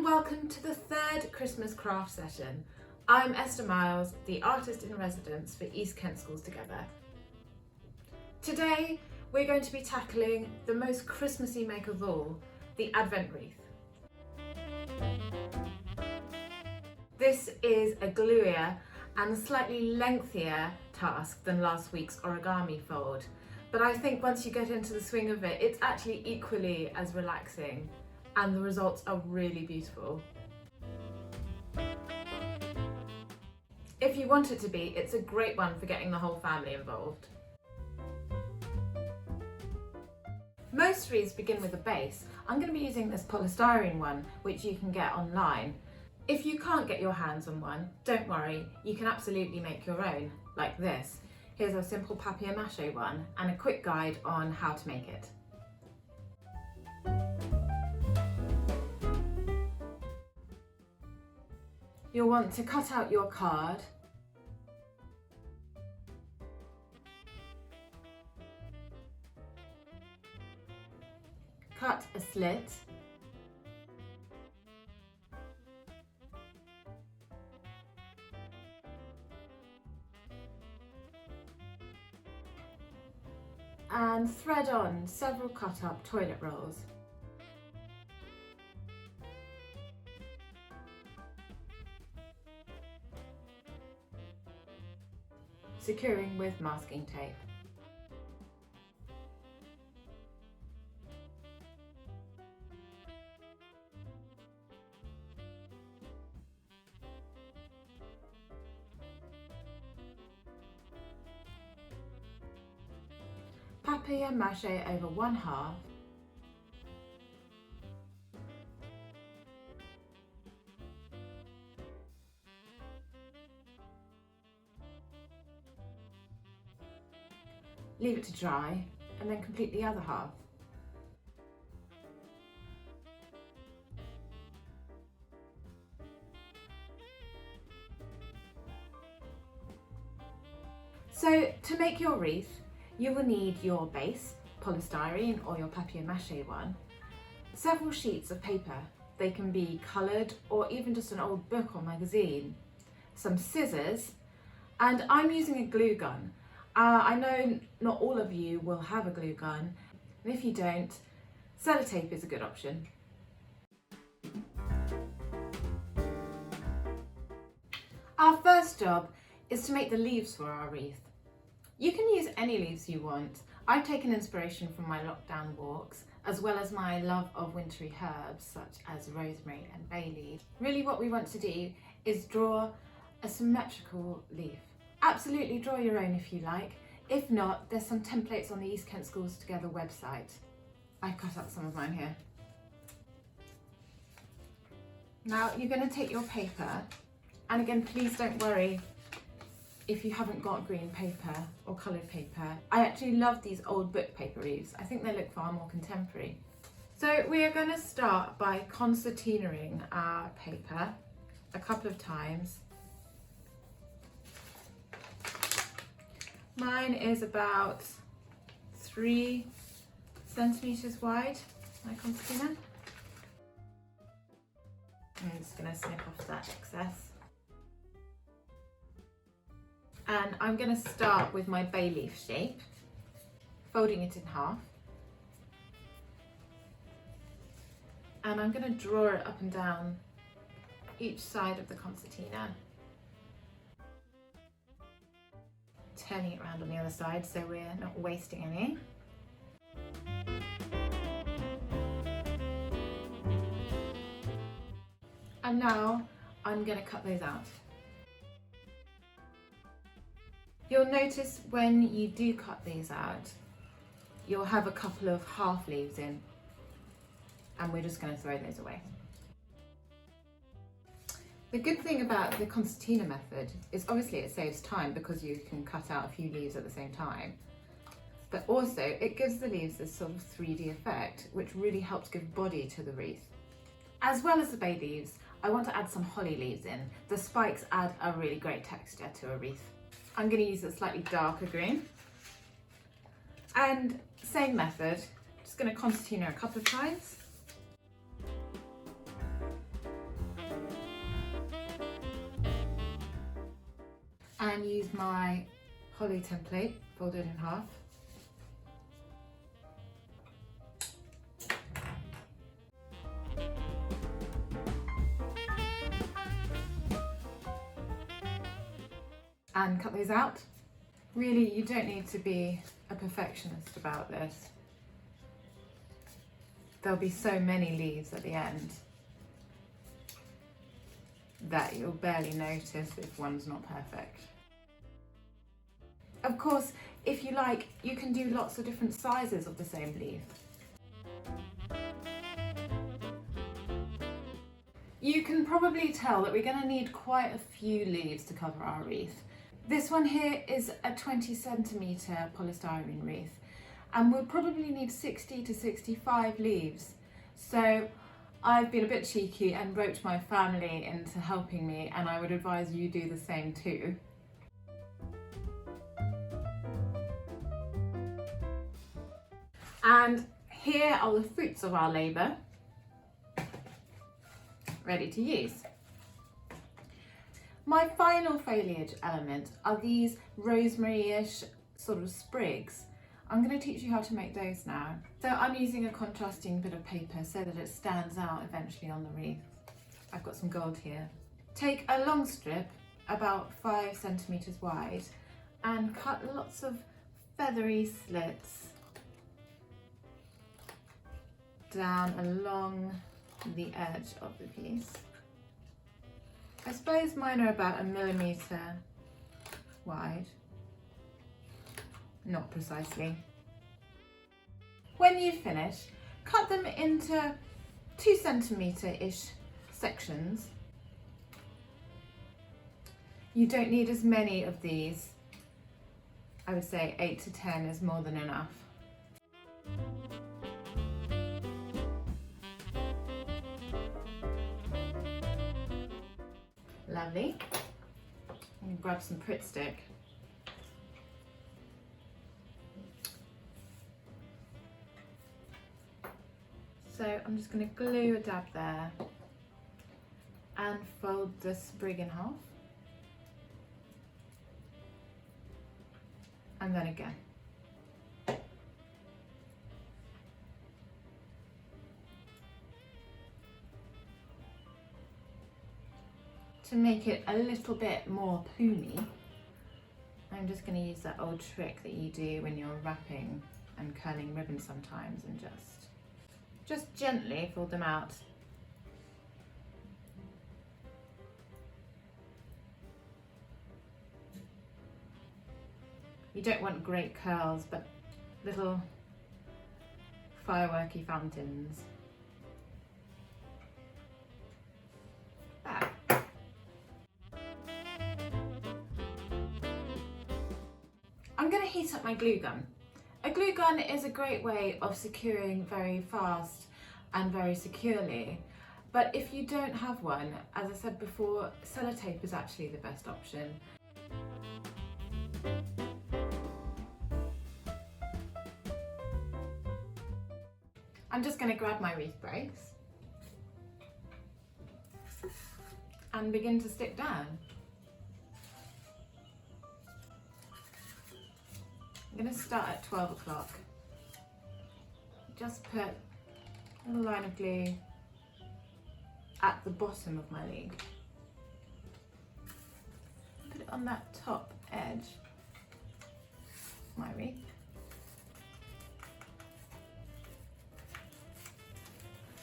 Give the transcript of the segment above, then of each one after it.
welcome to the third Christmas craft session. I'm Esther Miles, the artist in residence for East Kent Schools Together. Today we're going to be tackling the most Christmassy make of all, the Advent wreath. This is a gluier and slightly lengthier task than last week's origami fold, but I think once you get into the swing of it, it's actually equally as relaxing and the results are really beautiful. If you want it to be, it's a great one for getting the whole family involved. Most wreaths begin with a base. I'm going to be using this polystyrene one, which you can get online. If you can't get your hands on one, don't worry, you can absolutely make your own, like this. Here's a simple papier-mâché one and a quick guide on how to make it. You'll want to cut out your card, cut a slit, and thread on several cut up toilet rolls. Securing with masking tape. Papier-mâché over one half, leave it to dry and then complete the other half. So to make your wreath, you will need your base, polystyrene or your papier-mâché one, several sheets of paper. They can be coloured or even just an old book or magazine, some scissors, and I'm using a glue gun. I know not all of you will have a glue gun, and if you don't, sellotape is a good option. Our first job is to make the leaves for our wreath. You can use any leaves you want. I've taken inspiration from my lockdown walks, as well as my love of wintry herbs such as rosemary and bay leaf. Really what we want to do is draw a symmetrical leaf. Absolutely draw your own if you like. If not, there's some templates on the East Kent Schools Together website. I've cut up some of mine here. Now you're going to take your paper, and again please don't worry if you haven't got green paper or coloured paper. I actually love these old book paper wreaths. I think they look far more contemporary. So we are going to start by concertinaing our paper a couple of times. Mine is about 3 centimetres wide, my concertina. I'm just going to snip off that excess. And I'm going to start with my bay leaf shape, folding it in half. And I'm going to draw it up and down each side of the concertina, turning it around on the other side so we're not wasting any. And now I'm going to cut those out. You'll notice when you do cut these out, you'll have a couple of half leaves in, and we're just going to throw those away. The good thing about the concertina method is obviously it saves time because you can cut out a few leaves at the same time, but also it gives the leaves this sort of 3D effect, which really helps give body to the wreath. As well as the bay leaves, I want to add some holly leaves in. The spikes add a really great texture to a wreath. I'm going to use a slightly darker green. And same method, just going to concertina a couple of times. and use my holly template folded in half. And cut those out. Really, you don't need to be a perfectionist about this. There'll be so many leaves at the end that you'll barely notice if one's not perfect. Of course, if you like, you can do lots of different sizes of the same leaf. You can probably tell that we're going to need quite a few leaves to cover our wreath. This one here is a 20cm polystyrene wreath, and we'll probably need 60 to 65 leaves. So I've been a bit cheeky and roped my family into helping me, and I would advise you do the same too. And here are the fruits of our labour, ready to use. My final foliage element are these rosemary-ish sort of sprigs. I'm going to teach you how to make those now. So I'm using a contrasting bit of paper so that it stands out eventually on the wreath. I've got some gold here. Take a long strip, about 5 centimetres wide, and cut lots of feathery slits down along the edge of the piece. I suppose mine are about 1 millimetre wide, not precisely. When you finish, cut them into 2 centimetre-ish sections. You don't need as many of these. I would say 8 to 10 is more than enough. Lovely. I'm going to grab some Pritt stick. So I'm just going to glue a dab there and fold the sprig in half. And then again. To make it a little bit more plumey, I'm just going to use that old trick that you do when you're wrapping and curling ribbon sometimes, and just gently fold them out. You don't want great curls, but little fireworky fountains. There. I'm going to heat up my glue gun. A glue gun is a great way of securing very fast and very securely, but if you don't have one, as I said before, sellotape is actually the best option. I'm just going to grab my wreath brace and begin to stick down. I'm going to start at 12 o'clock. Just put a little line of glue at the bottom of my leaf. Put it on that top edge of my wreath.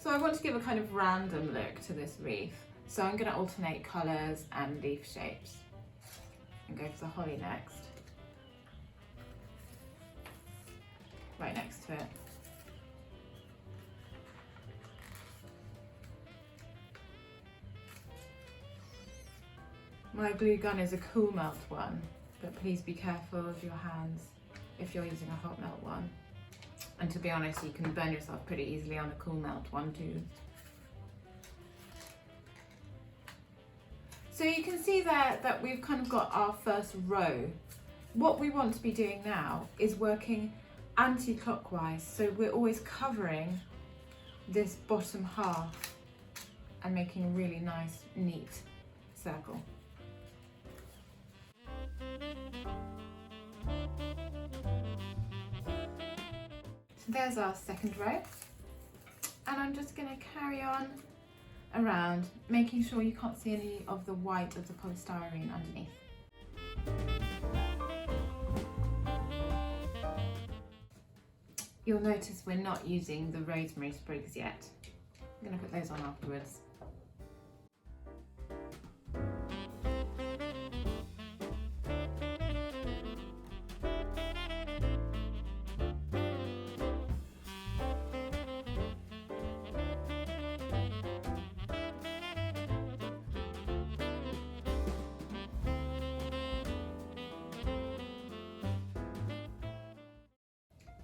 So I want to give a kind of random look to this wreath. So I'm going to alternate colours and leaf shapes. And go for the holly next. Right next to it. My glue gun is a cool melt one, but please be careful of your hands if you're using a hot melt one. And to be honest, you can burn yourself pretty easily on a cool melt one too. So you can see there that we've kind of got our first row. What we want to be doing now is working anti-clockwise, so we're always covering this bottom half and making a really nice, neat circle. So there's our second row, and I'm just going to carry on around, making sure you can't see any of the white of the polystyrene underneath. You'll notice we're not using the rosemary sprigs yet. I'm going to put those on afterwards.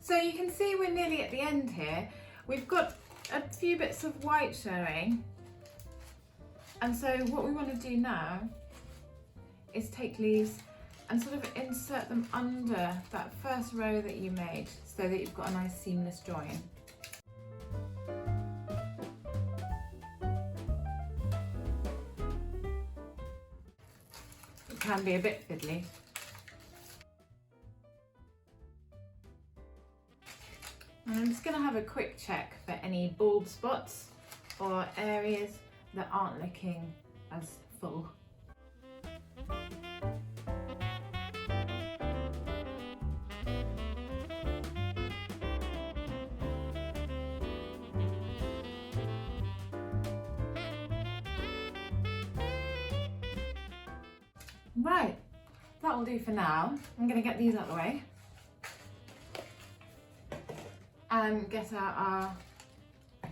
So you can see we're nearly at the end here. We've got a few bits of white showing. And so what we want to do now is take leaves and sort of insert them under that first row that you made so that you've got a nice seamless join. It can be a bit fiddly. And I'm just going to have a quick check for any bald spots or areas that aren't looking as full. Right, that will do for now. I'm going to get these out of the way and get out our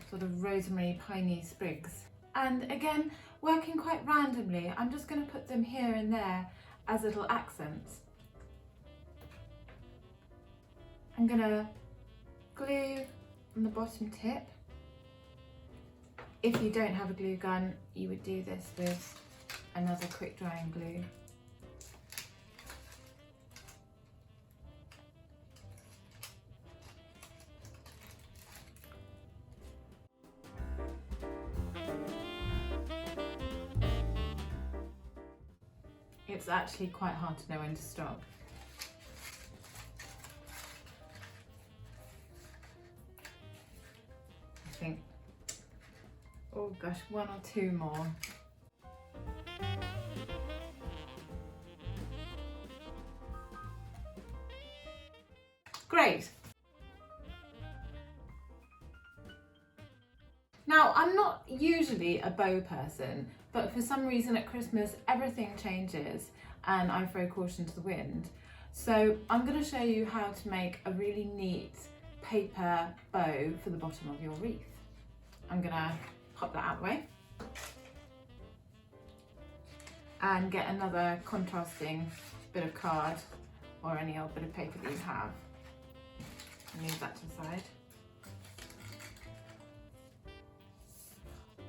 sort of rosemary piney sprigs. And again, working quite randomly, I'm just going to put them here and there as little accents. I'm going to glue on the bottom tip. If you don't have a glue gun, you would do this with another quick drying glue. It's actually quite hard to know when to stop. I think, oh gosh, one or two more. Great. Now, I'm not usually a bow person, but for some reason at Christmas everything changes and I throw caution to the wind. So I'm going to show you how to make a really neat paper bow for the bottom of your wreath. I'm going to pop that out of the way and get another contrasting bit of card or any old bit of paper that you have. Move that to the side.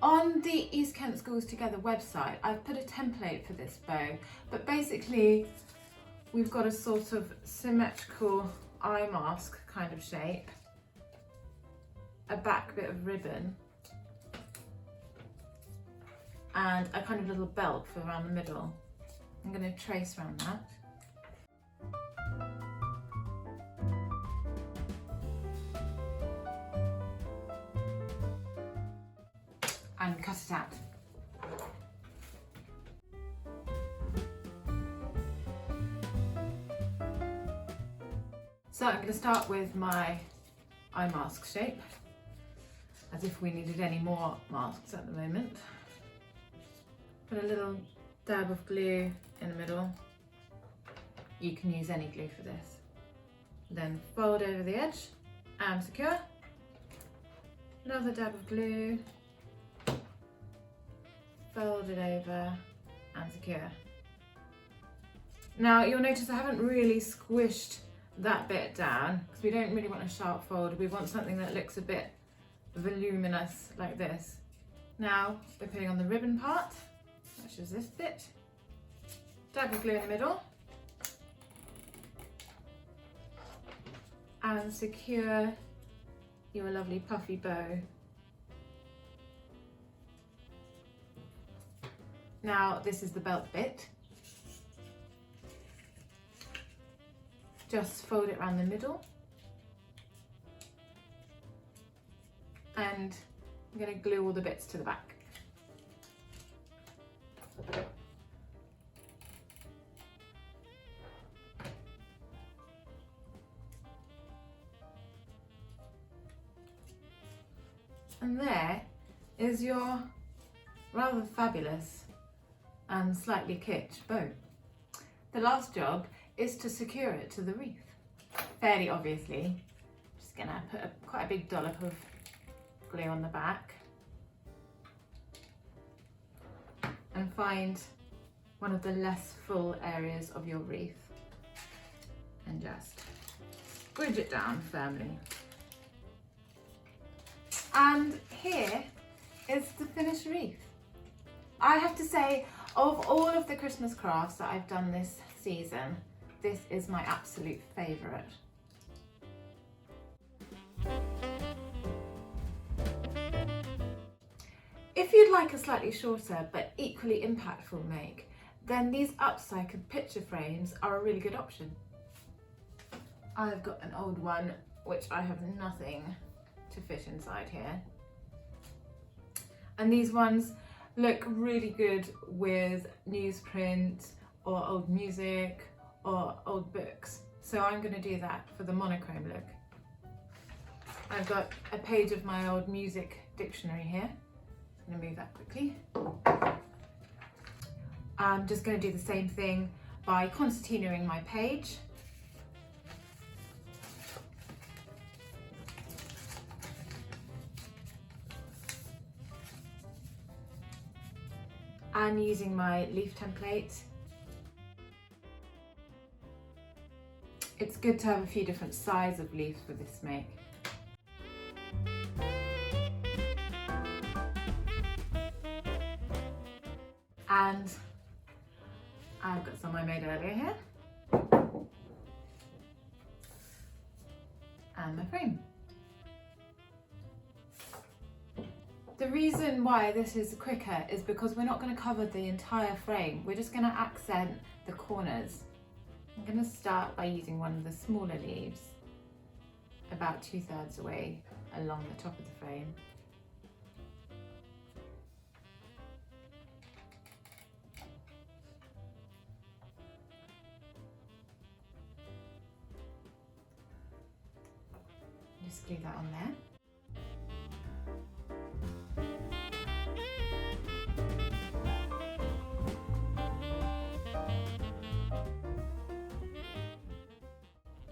On the East Kent Schools Together website, I've put a template for this bow, but basically we've got a sort of symmetrical eye mask kind of shape, a back bit of ribbon, and a kind of little belt for around the middle. I'm going to trace around that. And cut it out. So I'm going to start with my eye mask shape, as if we needed any more masks at the moment. Put a little dab of glue in the middle. You can use any glue for this. Then fold over the edge and secure. Another dab of glue. Fold it over and secure. Now you'll notice I haven't really squished that bit down because we don't really want a sharp fold. We want something that looks a bit voluminous like this. Now we're putting on the ribbon part, which is this bit. Dab of glue in the middle and secure your lovely puffy bow. Now this is the belt bit. just fold it around the middle. And I'm going to glue all the bits to the back. And there is your rather fabulous and slightly kitsch bow. The last job is to secure it to the wreath. Fairly obviously, just gonna put quite a big dollop of glue on the back and find one of the less full areas of your wreath and just squidge it down firmly. And here is the finished wreath. I have to say, of all of the Christmas crafts that I've done this season, this is my absolute favourite. If you'd like a slightly shorter but equally impactful make, then these upcycled picture frames are a really good option. I've got an old one which I have nothing to fit inside here. And these ones look really good with newsprint or old music or old books. So I'm going to do that for the monochrome look. I've got a page of my old music dictionary here. I'm going to move that quickly. I'm just going to do the same thing by concertinaing my page. And using my leaf template. It's good to have a few different sizes of leaves for this make. And I've got some I made earlier here. And my frame. The reason why this is quicker is because we're not going to cover the entire frame. We're just going to accent the corners. I'm going to start by using one of the smaller leaves, about 2/3 away along the top of the frame. Just glue that on there.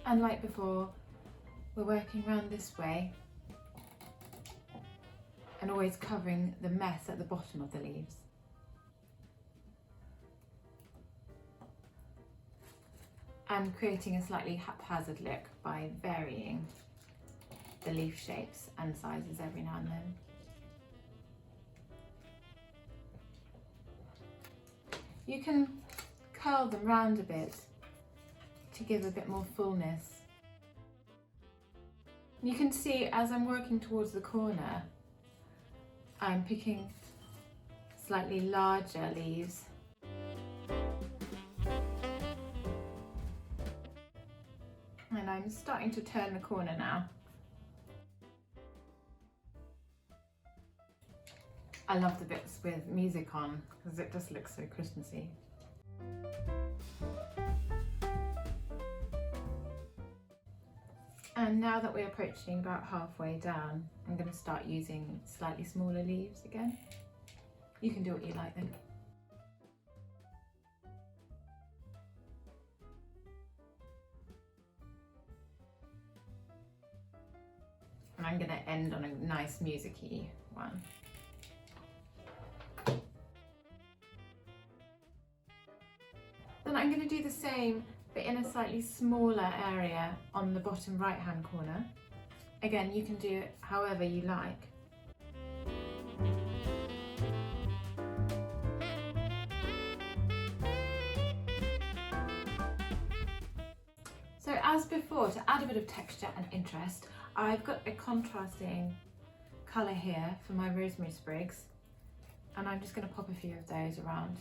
And like before, we're working around this way and always covering the mess at the bottom of the leaves. And creating a slightly haphazard look by varying the leaf shapes and sizes every now and then. You can curl them round a bit to give a bit more fullness. You can see as I'm working towards the corner, I'm picking slightly larger leaves. And I'm starting to turn the corner now. I love the bits with music on because it just looks so Christmassy. And now that we're approaching about halfway down, I'm going to start using slightly smaller leaves again. You can do what you like then. And I'm going to end on a nice music-y one. Then I'm going to do the same but in a slightly smaller area on the bottom right hand corner. Again, you can do it however you like. So as before, to add a bit of texture and interest, I've got a contrasting colour here for my rosemary sprigs, and I'm just going to pop a few of those around.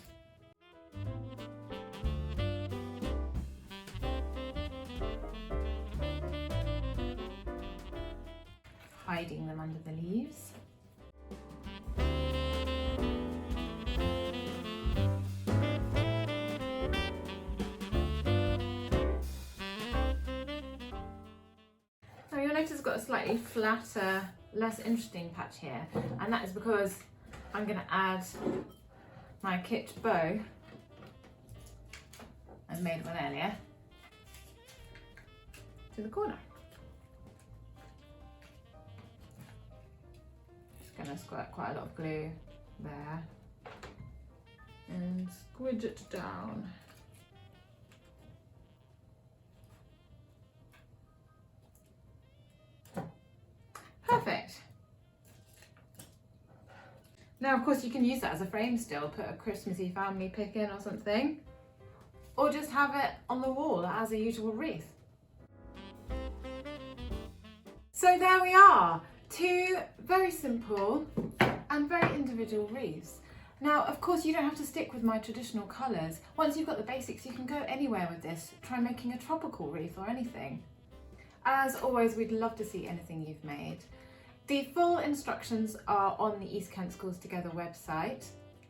hiding them under the leaves. Now you'll notice I've got a slightly flatter, less interesting patch here, and that is because I'm going to add my kit bow I made one earlier to the corner. Just going to squirt quite a lot of glue there and squidge it down. Perfect. Now of course you can use that as a frame still, put a Christmassy family pic in or something, or just have it on the wall as a usual wreath. So there we are, two very simple and very individual wreaths. Now of course you don't have to stick with my traditional colours. Once you've got the basics you can go anywhere with this. Try making a tropical wreath or anything. As always, we'd love to see anything you've made. The full instructions are on the East Kent Schools Together website.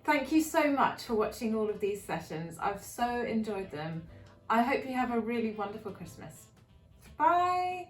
Thank you so much for watching all of these sessions. I've so enjoyed them. I hope you have a really wonderful Christmas. Bye!